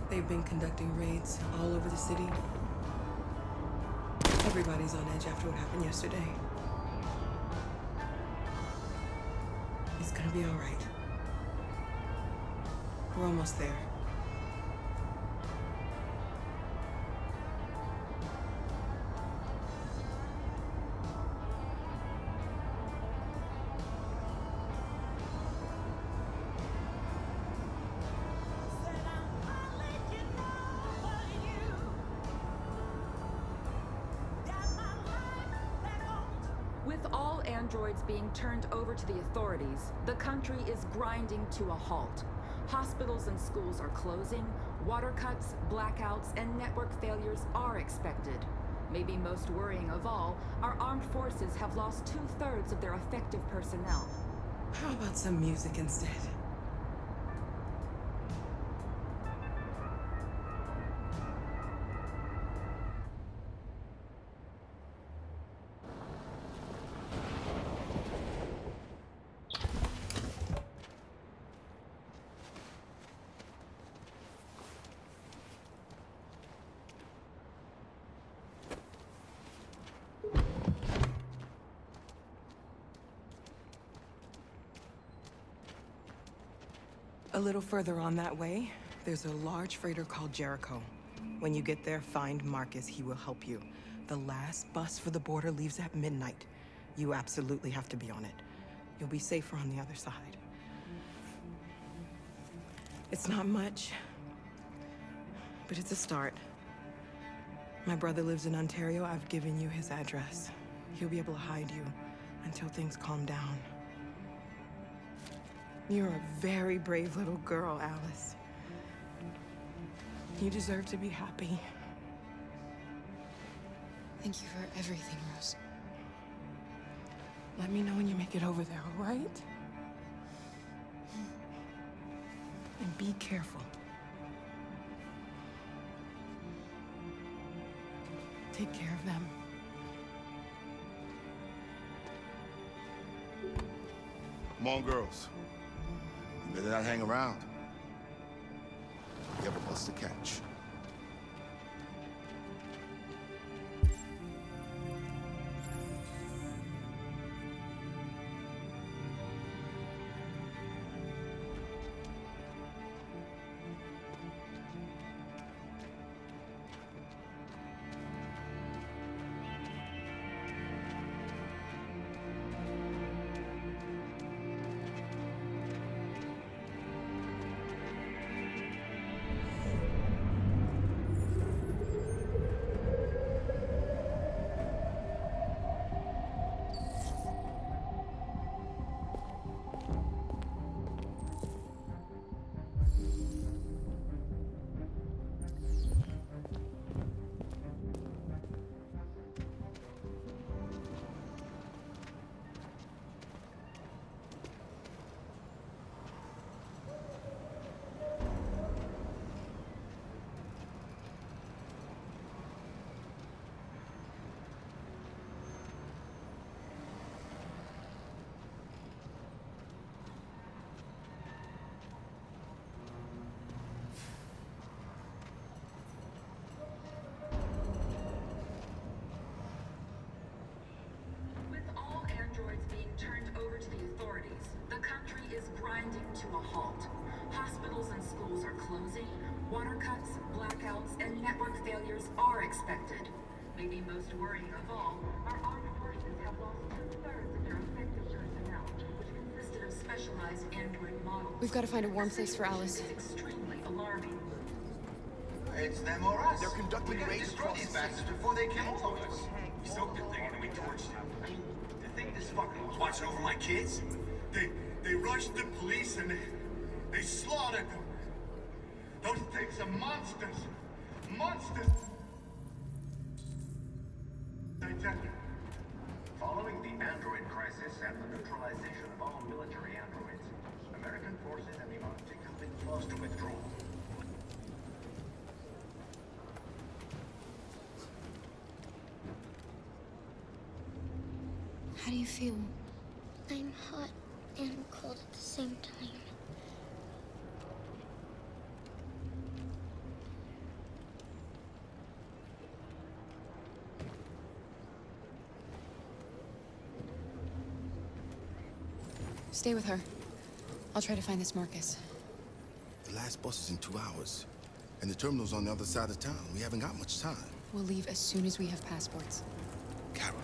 They've been conducting raids all over the city. Everybody's on edge after what happened yesterday. It's gonna be all right. We're almost there. With all androids being turned over to the authorities, the country is grinding to a halt. Hospitals and schools are closing, water cuts, blackouts, and network failures are expected. Maybe most worrying of all, our armed forces have lost 2/3 of their effective personnel. How about some music instead? A little further on that way, there's a large freighter called Jericho. When you get there, find Marcus. He will help you. The last bus for the border leaves at midnight. You absolutely have to be on it. You'll be safer on the other side. It's not much, but it's a start. My brother lives in Ontario. I've given you his address. He'll be able to hide you until things calm down. You're a very brave little girl, Alice. You deserve to be happy. Thank you for everything, Rose. Let me know when you make it over there, all right? And be careful. Take care of them. Come on, girls. You better not hang around. You have a bus to catch. To a halt. Hospitals and schools are closing, water cuts, blackouts, and network failures are expected. Maybe most worrying of all, our armed forces have lost 2/3 of their effective personnel, which consisted of specialized android models. We've got to find a warm place for Alice. It's extremely alarming. It's them or us. They're conducting raids destroy across these the bastards before they kill all of us. We soaked the thing and then we torched it. I mean, to think this fucking was watching over my kids? They rushed the police and they slaughtered them. Those things are monsters. Monsters. I tell you. Following the android crisis and the neutralization of all military androids, American forces and the Arctic have been forced to withdraw. How do you feel? I'm hot and cold at the same time. Stay with her. I'll try to find this Marcus. The last bus is in 2 hours. And the terminal's on the other side of town. We haven't got much time. We'll leave as soon as we have passports. Carol,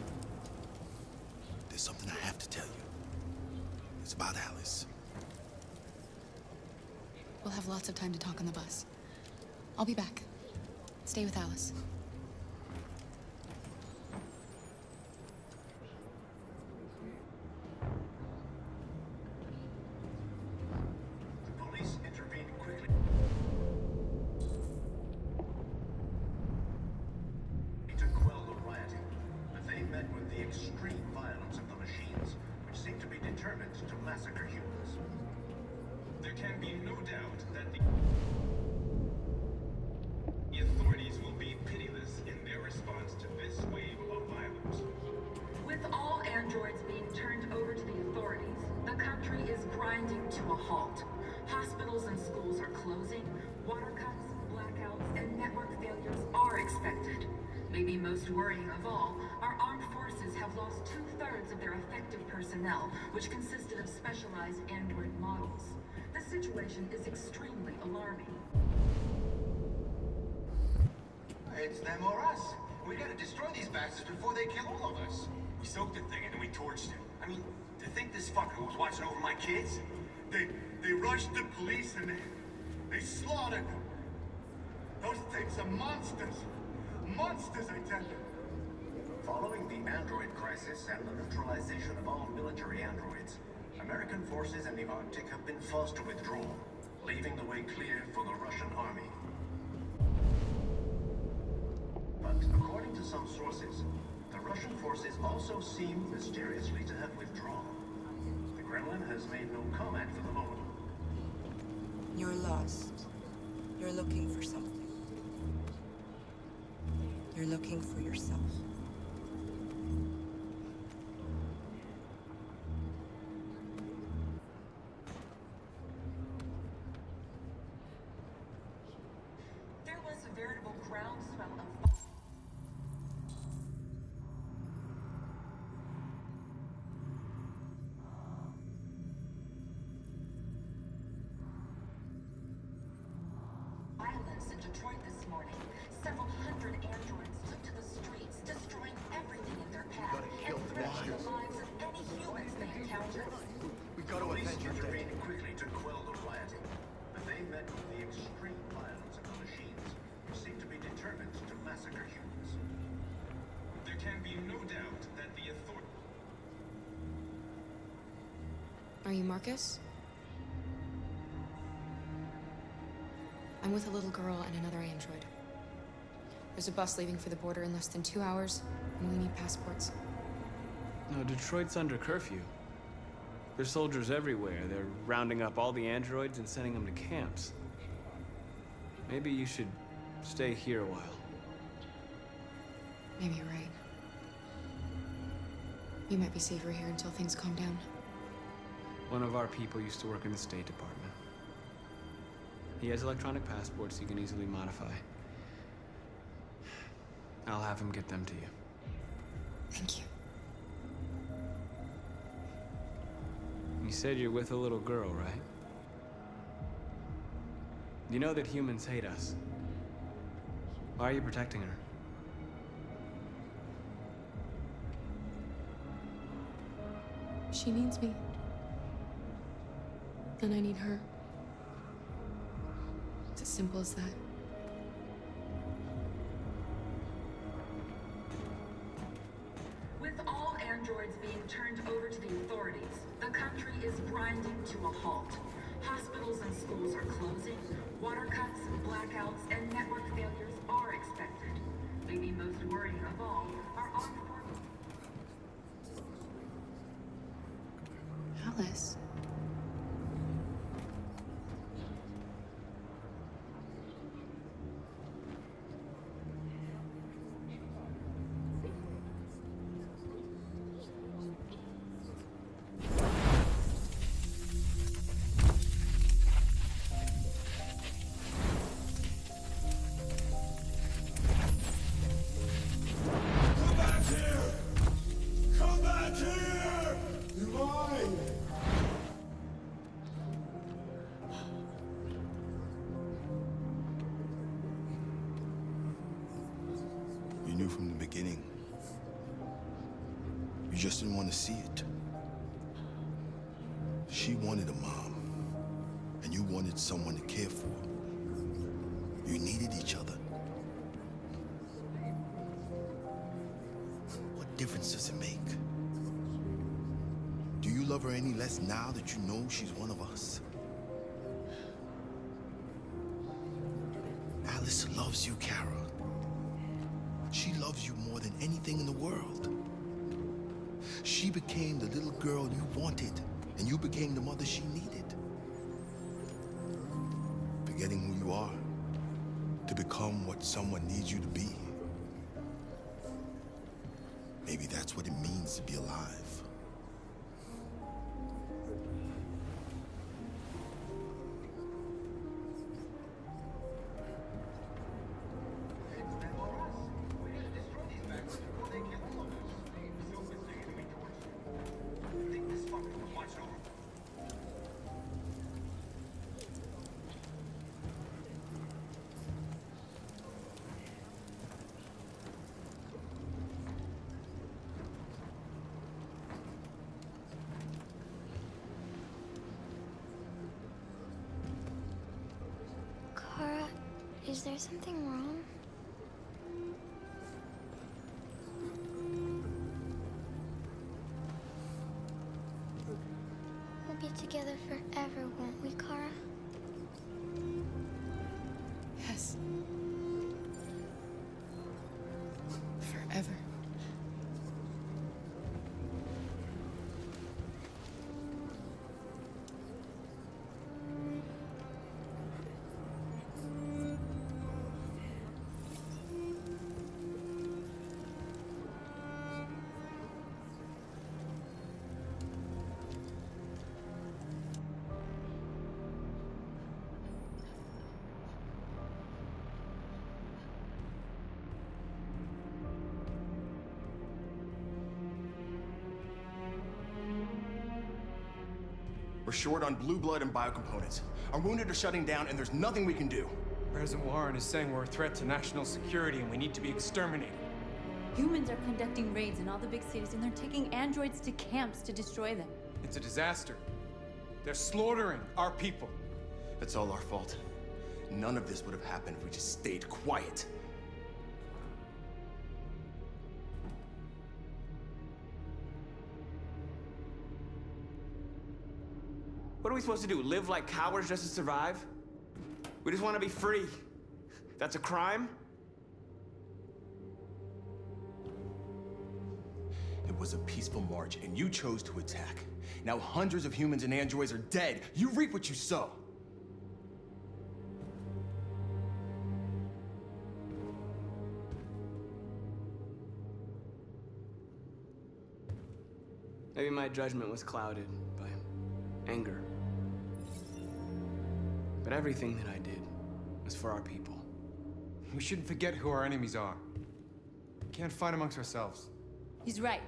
there's something I have to tell you. It's about Alice. We'll have lots of time to talk on the bus. I'll be back. Stay with Alice. The police intervened quickly to quell the rioting, but they met with the extreme violence of the machines, which seemed to be determined to massacre humans. There can be no doubt that the authorities will be pitiless in their response to this wave of violence. With all androids being turned over to the authorities, the country is grinding to a halt. Hospitals and schools are closing, water cuts, blackouts, and network failures are expected. Maybe most worrying of all, our armed forces have lost 2/3 of their effective personnel, which consisted of specialized android models. The situation is extremely alarming. It's them or us. We gotta destroy these bastards before they kill all of us. We soaked the thing and then we torched it. I mean, to think this fucker was watching over my kids? They rushed the police and they slaughtered them. Those things are monsters. Monsters, I tell you. Following the android crisis and the neutralization of all military androids, American forces in the Arctic have been forced to withdraw, leaving the way clear for the Russian army. But according to some sources, the Russian forces also seem mysteriously to have withdrawn. The Kremlin has made no comment for the moment. You're lost. You're looking for something. You're looking for yourself. There was a veritable groundswell of violence in Detroit this morning. Several hundred androids took to the streets, destroying everything in their path and threatening the lives of any humans they encountered. Police intervened quickly to quell the rioting, but they met with the extreme violence of the machines, which seemed to be determined to massacre humans. There can be no doubt that the authorities... Are you Marcus? I'm with a little girl and another android. There's a bus leaving for the border in less than 2 hours, and we need passports. No, Detroit's under curfew. There's soldiers everywhere. They're rounding up all the androids and sending them to camps. Maybe you should stay here a while. Maybe you're right. You might be safer here until things calm down. One of our people used to work in the State Department. He has electronic passports he can easily modify. I'll have him get them to you. Thank you. You said you're with a little girl, right? You know that humans hate us. Why are you protecting her? She needs me. And I need her. It's as simple as that. With all androids being turned over to the authorities, the country is grinding to a halt. Hospitals and schools are closing, water cuts, blackouts, and network failures are expected. Maybe most worrying of all, our armed forces... Alice. Come back here! Come back here! You're mine! from the beginning. You just didn't want to see it. She wanted a mom, and you wanted someone to care for. You needed each other. What difference does it make? Do you love her any less now that you know she's one of us? Alice loves you, Kara. She loves you more than anything in the world. She became the little girl you wanted, and you became the mother she needed. Forgetting who you are to become what someone needs you to be. Maybe that's what it means to be alive. Kara, is there something wrong? We'll be together forever, won't we, Kara? Yes. Forever. We're short on blue blood and biocomponents. Our wounded are shutting down, and there's nothing we can do. President Warren is saying we're a threat to national security and we need to be exterminated. Humans are conducting raids in all the big cities, and they're taking androids to camps to destroy them. It's a disaster. They're slaughtering our people. It's all our fault. None of this would have happened if we just stayed quiet. What are we supposed to do? Live like cowards just to survive? We just want to be free. That's a crime? It was a peaceful march, and you chose to attack. Now hundreds of humans and androids are dead. You reap what you sow. Maybe my judgment was clouded by anger. But everything that I did was for our people. We shouldn't forget who our enemies are. We can't fight amongst ourselves. He's right.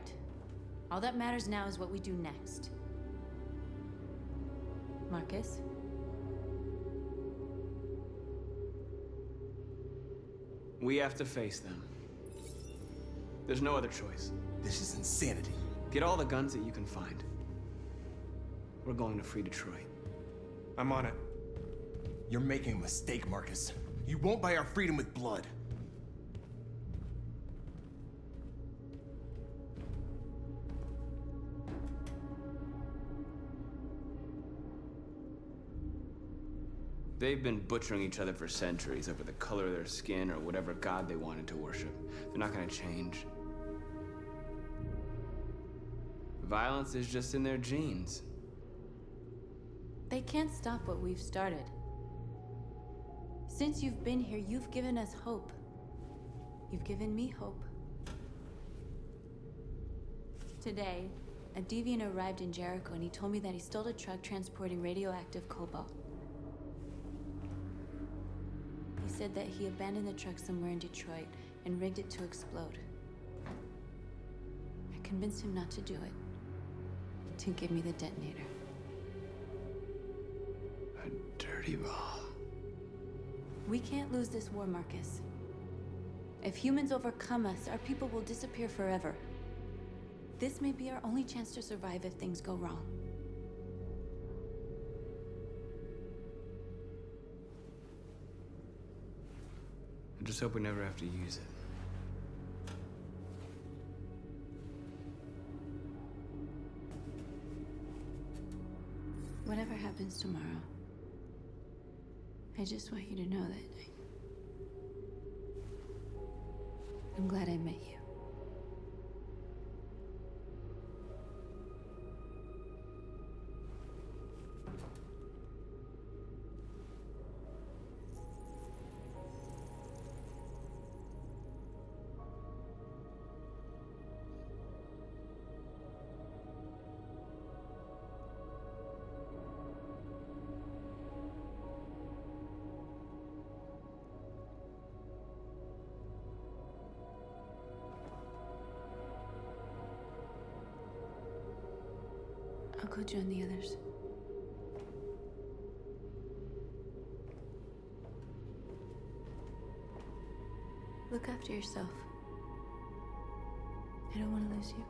All that matters now is what we do next. Marcus? We have to face them. There's no other choice. This is insanity. Get all the guns that you can find. We're going to free Detroit. I'm on it. You're making a mistake, Marcus. You won't buy our freedom with blood. They've been butchering each other for centuries over the color of their skin or whatever god they wanted to worship. They're not gonna change. Violence is just in their genes. They can't stop what we've started. Since you've been here, you've given us hope. You've given me hope. Today, a deviant arrived in Jericho and he told me that he stole a truck transporting radioactive cobalt. He said that he abandoned the truck somewhere in Detroit and rigged it to explode. I convinced him not to do it, to give me the detonator. A dirty ball. We can't lose this war, Marcus. If humans overcome us, our people will disappear forever. This may be our only chance to survive if things go wrong. I just hope we never have to use it. Whatever happens tomorrow, I just want you to know that I'm glad I met you. I'll go join the others. Look after yourself. I don't want to lose you.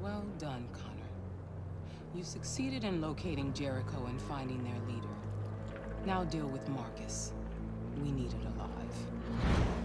Well done, Connor. You succeeded in locating Jericho and finding their leader. Now deal with Marcus. We need it alive.